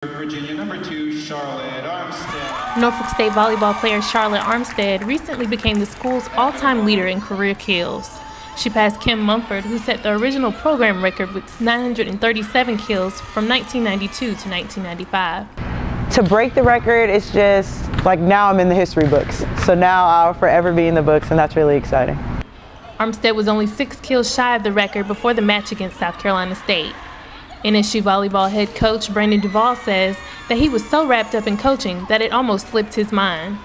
Virginia, number 2, Charlotte Armstead. Norfolk State volleyball player Charlotte Armstead recently became the school's all-time leader in career kills. She passed Kim Mumford, who set the original program record with 937 kills from 1992 to 1995. To break the record, it's just like now I'm in the history books. So now I'll forever be in the books, and that's really exciting. Armstead was only 6 kills shy of the record before the match against South Carolina State. NSU volleyball head coach Brandon Duvall says that he was so wrapped up in coaching that it almost slipped his mind.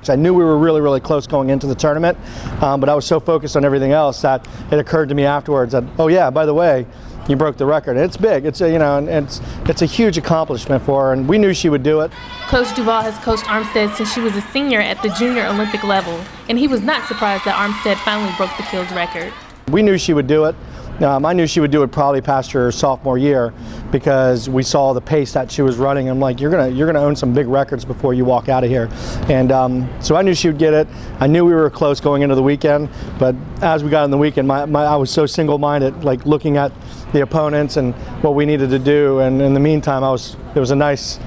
I knew we were really close going into the tournament, but I was so focused on everything else that it occurred to me afterwards that, oh yeah, by the way, you broke the record. It's big. It's it's a huge accomplishment for her, and we knew she would do it. Coach Duvall has coached Armstead since she was a senior at the junior Olympic level, and he was not surprised that Armstead finally broke the kills record. We knew she would do it. I knew she would do it probably past her sophomore year because we saw the pace that she was running. I'm like, you're gonna own some big records before you walk out of here. And so I knew she would get it. I knew we were close going into the weekend, but as we got in the weekend, I was so single-minded, like looking at the opponents and what we needed to do. And in the meantime, it was a nice,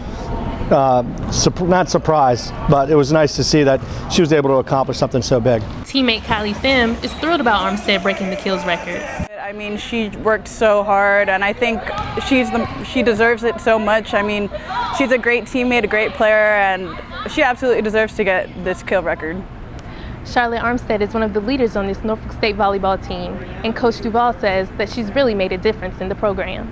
not surprise, but it was nice to see that she was able to accomplish something so big. Teammate Kylie Thiem is thrilled about Armstead breaking the kills record. I mean, she worked so hard, and I think she deserves it so much. I mean, she's a great teammate, a great player, and she absolutely deserves to get this kill record. Charlotte Armstead is one of the leaders on this Norfolk State volleyball team, and Coach Duvall says that she's really made a difference in the program.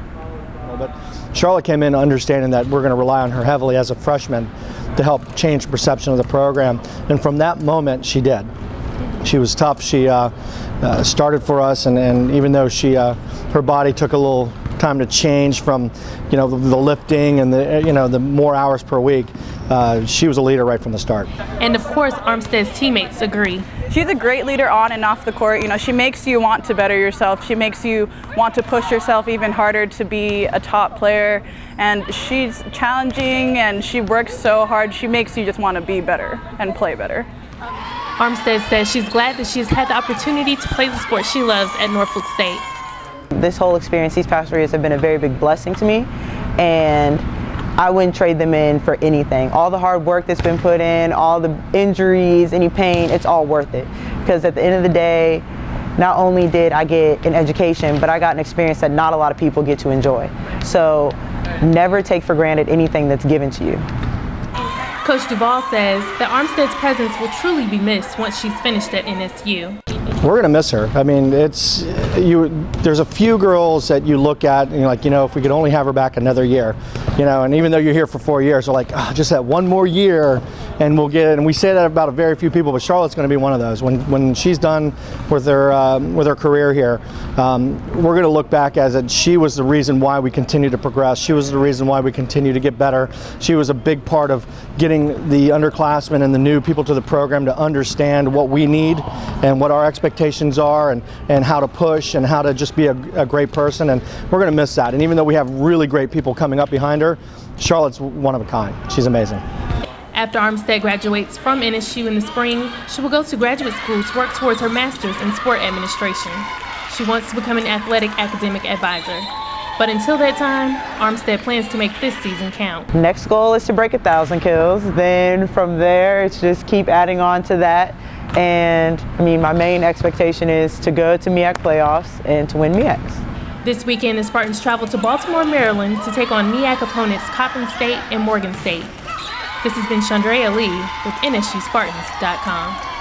But Charlotte came in understanding that we're going to rely on her heavily as a freshman to help change the perception of the program, and from that moment she did. She was tough. She started for us, and even though her body took a little time to change from the lifting and the more hours per week, she was a leader right from the start. And of course, Armstead's teammates agree. She's a great leader on and off the court. She makes you want to better yourself. She makes you want to push yourself even harder to be a top player. And she's challenging, and she works so hard. She makes you just want to be better and play better. Armstead says she's glad that she has had the opportunity to play the sport she loves at Norfolk State. This whole experience, these past 4 years have been a very big blessing to me, and I wouldn't trade them in for anything. All the hard work that's been put in, all the injuries, any pain, it's all worth it. Because at the end of the day, not only did I get an education, but I got an experience that not a lot of people get to enjoy. So never take for granted anything that's given to you. Coach Duvall says that Armstead's presence will truly be missed once she's finished at NSU. We're going to miss her. I mean, there's a few girls that you look at and you're like, if we could only have her back another year, and even though you're here for 4 years, you're like, oh, just that one more year and we'll get it. And we say that about a very few people, but Charlotte's going to be one of those. When she's done with her career here, we're going to look back as that she was the reason why we continue to progress. She was the reason why we continue to get better. She was a big part of getting the underclassmen and the new people to the program to understand what we need and what our expectations are, and how to push and how to just be a great person. And we're going to miss that. And even though we have really great people coming up behind her, Charlotte's one of a kind. She's amazing. After Armstead graduates from NSU in the spring, she will go to graduate school to work towards her master's in sport administration. She wants to become an athletic academic advisor. But until that time, Armstead plans to make this season count. Next goal is to break 1,000 kills. Then from there, it's just keep adding on to that. And I mean, my main expectation is to go to MEAC playoffs and to win MEACs. This weekend, the Spartans travel to Baltimore, Maryland to take on MEAC opponents Coppin State and Morgan State. This has been Chaundrea Lee with NSUSpartans.com.